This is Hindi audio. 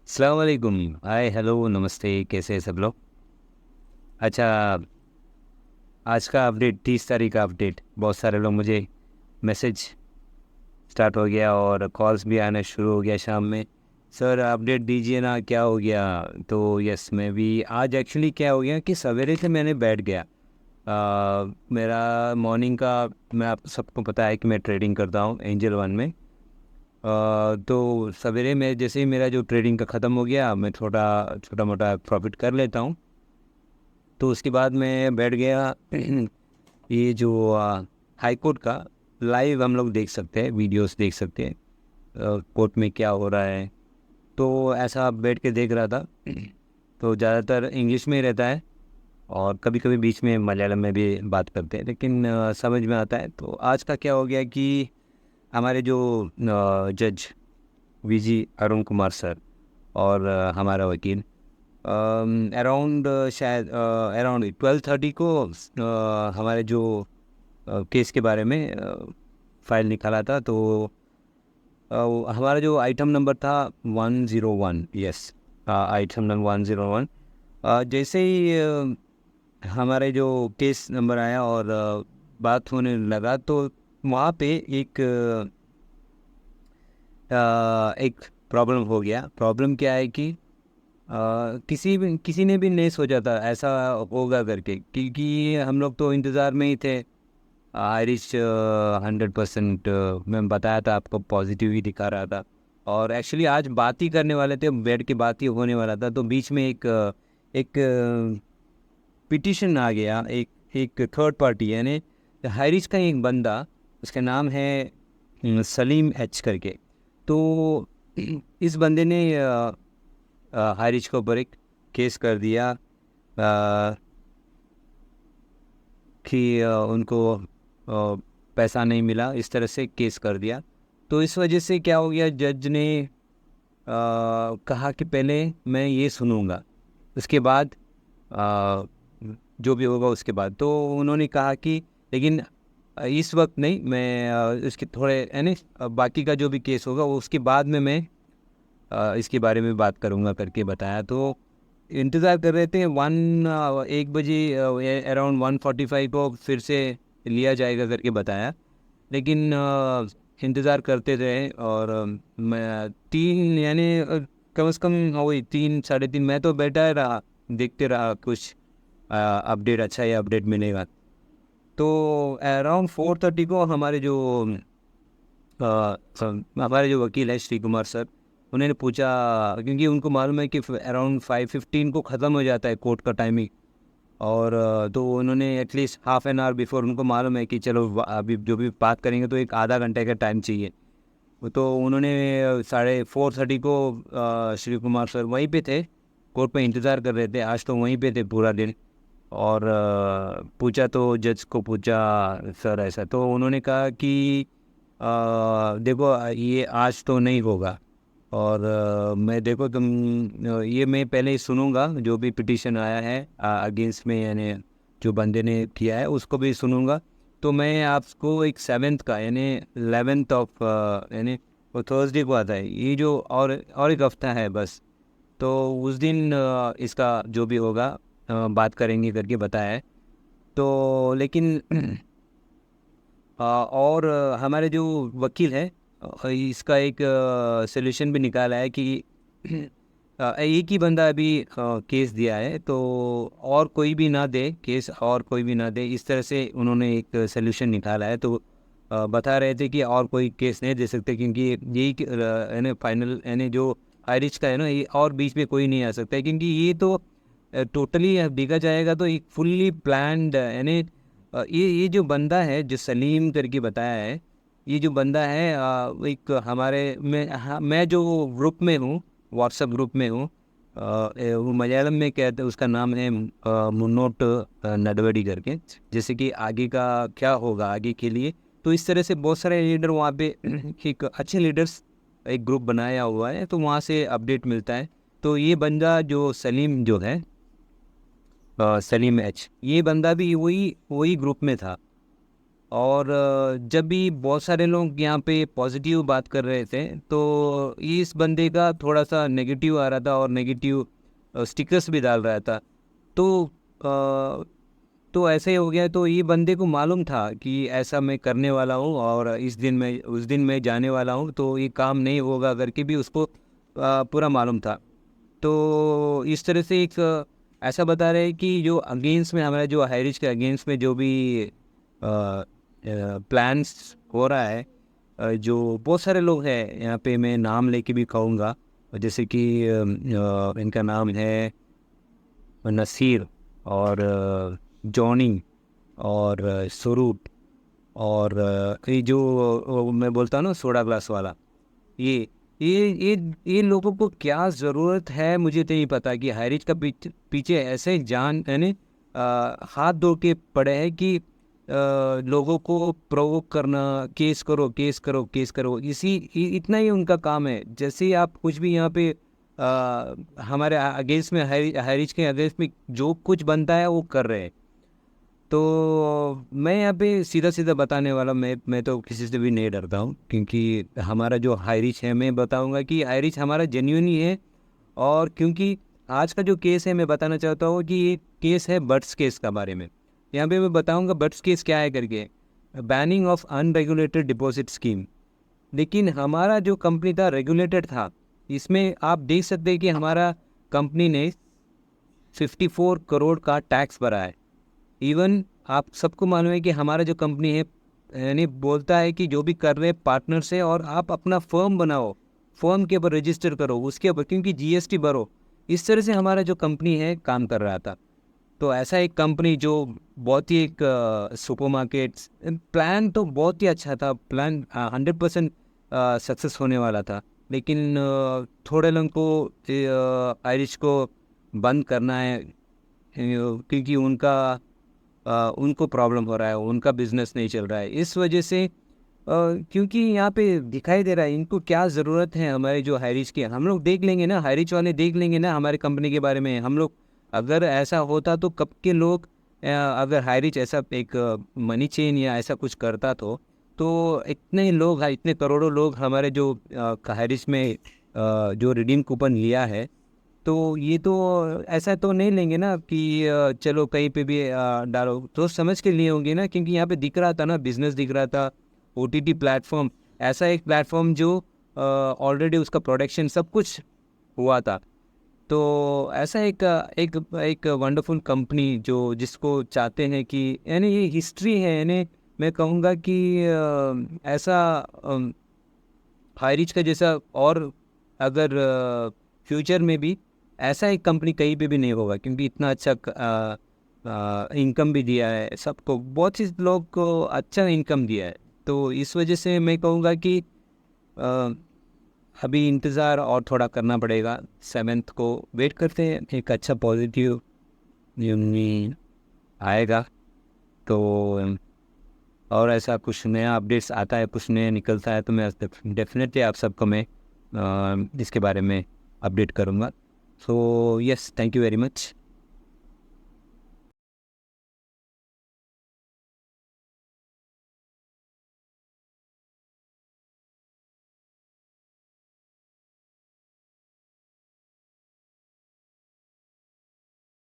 अस्सलाम वालेकुम। हाय, हेलो, नमस्ते, कैसे हैं सब लोग? अच्छा, आज का अपडेट 30 तारीख का अपडेट, बहुत सारे लोग मुझे मैसेज स्टार्ट हो गया और कॉल्स भी आना शुरू हो गया शाम में। सर अपडेट दीजिए ना, क्या हो गया? तो यस, मैं भी आज एक्चुअली क्या हो गया कि सवेरे से मैंने बैठ गया। मेरा मॉर्निंग का, मैं आप सबको पता है कि मैं ट्रेडिंग करता हूँ एंजल वन में। तो सवेरे में जैसे ही मेरा जो ट्रेडिंग का ख़त्म हो गया, मैं छोटा छोटा मोटा प्रॉफिट कर लेता हूँ। तो उसके बाद मैं बैठ गया। ये जो हाई कोर्ट का लाइव हम लोग देख सकते हैं, वीडियोस देख सकते हैं, कोर्ट में क्या हो रहा है। तो ऐसा बैठ के देख रहा था। तो ज़्यादातर इंग्लिश में ही रहता है और कभी कभी बीच में मलयालम में भी बात करते हैं, लेकिन समझ में आता है। तो आज का क्या हो गया कि हमारे जो जज वीजी अरुण कुमार सर और हमारा वकील अराउंड शायद अराउंड 12:30 को हमारे जो केस के बारे में फाइल निकाला था। तो हमारा जो आइटम नंबर था 101, यस, आइटम नंबर 101। जैसे ही हमारे जो केस नंबर आया और बात होने लगा, तो वहाँ पे एक प्रॉब्लम हो गया। प्रॉब्लम क्या है कि किसी ने भी नहीं सोचा था ऐसा होगा करके, क्योंकि हम लोग तो इंतज़ार में ही थे। आयरिश 100% मैं बताया था आपको, पॉजिटिव ही दिखा रहा था। और एक्चुअली आज बात ही करने वाले थे, बैठ के बात ही होने वाला था। तो बीच में एक पिटिशन आ गया, एक एक थर्ड पार्टी, यानी हायरिश का एक बंदा, उसका नाम है सलीम एच करके। तो इस बंदे ने हारिज के ऊपर एक केस कर दिया कि उनको पैसा नहीं मिला, इस तरह से केस कर दिया। तो इस वजह से क्या हो गया, जज ने कहा कि पहले मैं ये सुनूंगा, उसके बाद अ, जो भी होगा उसके बाद। तो उन्होंने कहा कि लेकिन इस वक्त नहीं, मैं इसके थोड़े यानी बाकी का जो भी केस होगा वो उसके बाद में मैं इसके बारे में बात करूँगा करके बताया। तो इंतज़ार कर रहे थे 1 बजे अराउंड 1:45 को फिर से लिया जाएगा करके बताया। लेकिन इंतज़ार करते रहे और मैं 3 यानी कम से कम वही 3 साढ़े 3 मैं तो बैठा ही रहा, देखते रहा कुछ अपडेट, अच्छा ये अपडेट मिलेगा। तो अराउंड 4:30 को हमारे जो हमारे जो वकील हैं श्री कुमार सर, उन्होंने पूछा, क्योंकि उनको मालूम है कि अराउंड 5:15 को ख़त्म हो जाता है कोर्ट का टाइमिंग। और तो उन्होंने at least half an hour before, उनको मालूम है कि चलो अभी जो भी बात करेंगे तो एक आधा घंटे का टाइम चाहिए। तो उन्होंने 4:30 को श्री कुमार सर वहीं पे थे, कोर्ट पे इंतज़ार कर रहे थे। आज तो वहीं पे थे पूरा दिन। और पूछा, तो जज को पूछा, सर ऐसा, तो उन्होंने कहा कि देखो ये आज तो नहीं होगा। और मैं देखो तुम ये मैं पहले ही सुनूंगा, जो भी पिटीशन आया है अगेंस्ट में, यानी जो बंदे ने किया है उसको भी सुनूंगा। तो मैं आपको एक 7th का यानी 11th ऑफ यानी वो थर्सडे को आता है, ये जो और एक हफ्ता है बस। तो उस दिन इसका जो भी होगा बात करेंगे करके बताया है। तो लेकिन और हमारे जो वकील है, इसका एक सॉल्यूशन भी निकाला है कि एक ही बंदा अभी केस दिया है, तो और कोई भी ना दे केस, और कोई भी ना दे, इस तरह से उन्होंने एक सॉल्यूशन निकाला है। तो बता रहे थे कि और कोई केस नहीं दे सकते, क्योंकि यही यानी फाइनल, यानी जो आयरिश का है ना, ये और बीच में कोई नहीं आ सकता है, क्योंकि ये तो टोटली देखा जाएगा तो एक फुल्ली प्लान्ड, यानी ये जो बंदा है जो सलीम करके बताया है, ये जो बंदा है एक हमारे में, हाँ, मैं जो ग्रुप में हूँ, व्हाट्सएप ग्रुप में हूँ, वो मलयालम में कहते हैं, उसका नाम है मुन्नोट नडवडी करके। जैसे कि आगे का क्या होगा आगे के लिए, तो इस तरह से बहुत सारे लीडर वहाँ पे एक अच्छे लीडर्स एक ग्रुप बनाया हुआ है, तो वहाँ से अपडेट मिलता है। तो ये बंदा जो सलीम जो है, सलीम एच, ये बंदा भी वही वही ग्रुप में था। और जब भी बहुत सारे लोग यहाँ पे पॉजिटिव बात कर रहे थे तो इस बंदे का थोड़ा सा नेगेटिव आ रहा था और नेगेटिव स्टिकर्स भी डाल रहा था। तो तो ऐसे ही हो गया। तो ये बंदे को मालूम था कि ऐसा मैं करने वाला हूँ और इस दिन मैं उस दिन मैं जाने वाला हूँ, तो ये काम नहीं होगा करके भी उसको पूरा मालूम था। तो इस तरह से एक ऐसा बता रहे हैं कि जो अगेंस्ट में हमारा जो हाईरिच के अगेंस्ट में जो भी प्लान्स हो रहा है, जो बहुत सारे लोग हैं यहाँ पे, मैं नाम लेके भी कहूँगा, जैसे कि इनका नाम है नसीर और जॉनी और सुरूप और ये जो मैं बोलता हूँ ना सोडा ग्लास वाला, ये ये लोगों को क्या ज़रूरत है मुझे तो नहीं पता कि हाइरिच का पीछे ऐसे जान यानी हाथ धो के पड़े हैं कि लोगों को प्रोवोक करना, केस करो केस करो केस करो, इतना ही उनका काम है। जैसे ही आप कुछ भी यहाँ पे हमारे अगेंस्ट में हाइरिच के अगेंस्ट में जो कुछ बनता है वो कर रहे हैं। तो मैं यहाँ पे सीधा सीधा बताने वाला, मैं तो किसी से भी नहीं डरता हूँ, क्योंकि हमारा जो हाईरिच है मैं बताऊँगा कि हाईरिच हमारा जेन्युइन ही है। और क्योंकि आज का जो केस है मैं बताना चाहता हूँ कि ये केस है बट्स केस का बारे में। यहाँ पे मैं बताऊँगा बट्स केस क्या है करके, banning of unregulated deposit scheme. लेकिन हमारा जो कंपनी था रेगुलेटेड था। इसमें आप देख सकते हैं कि हमारा कंपनी ने 54 करोड़ का टैक्स भरा है। इवन आप सबको मालूम है कि हमारा जो कंपनी है यानी बोलता है कि जो भी कर रहे हैं पार्टनर से, और आप अपना फर्म बनाओ, फर्म के ऊपर रजिस्टर करो, उसके ऊपर क्योंकि जीएसटी भरो। इस तरह से हमारा जो कंपनी है काम कर रहा था। तो ऐसा एक कंपनी जो बहुत ही एक सुपरमार्केट्स प्लान तो बहुत ही अच्छा था, प्लान 100% सक्सेस होने वाला था। लेकिन थोड़े लोगों को आयरिश को बंद करना है, क्योंकि उनको प्रॉब्लम हो रहा है, उनका बिजनेस नहीं चल रहा है इस वजह से। क्योंकि यहाँ पे दिखाई दे रहा है इनको क्या ज़रूरत है हमारे जो हाईरिच की। हम लोग देख लेंगे ना, हाईरिच वाले देख लेंगे ना हमारे कंपनी के बारे में। हम लोग अगर ऐसा होता तो कब के लोग अगर हाईरिच ऐसा एक मनी चेन या ऐसा कुछ करता तो इतने लोग, इतने करोड़ों लोग हमारे जो हाईरिच में जो रिडीम कूपन लिया है, तो ये तो ऐसा तो नहीं लेंगे ना कि चलो कहीं पे भी डालो, तो समझ के लिए होंगे ना। क्योंकि यहाँ पे दिख रहा था ना, बिजनेस दिख रहा था, ओटीटी प्लेटफॉर्म, ऐसा एक प्लेटफॉर्म जो ऑलरेडी उसका प्रोडक्शन सब कुछ हुआ था। तो ऐसा एक एक वंडरफुल कंपनी जो जिसको चाहते हैं कि यानी ये हिस्ट्री है, यानी मैं कहूँगा कि ऐसा हाईरिच का जैसा और अगर फ्यूचर में भी ऐसा एक कंपनी कहीं पे भी नहीं होगा, क्योंकि इतना अच्छा इनकम भी दिया है सबको, बहुत से लोग को अच्छा इनकम दिया है। तो इस वजह से मैं कहूँगा कि अ, अभी इंतज़ार और थोड़ा करना पड़ेगा। 7th को वेट करते हैं, एक अच्छा पॉजिटिव न्यूज़ आएगा तो। और ऐसा कुछ नया अपडेट्स आता है, कुछ नया निकलता है तो मैं डेफिनेटली आप सबको मैं इसके बारे में अपडेट करूँगा। So yes, thank you very much.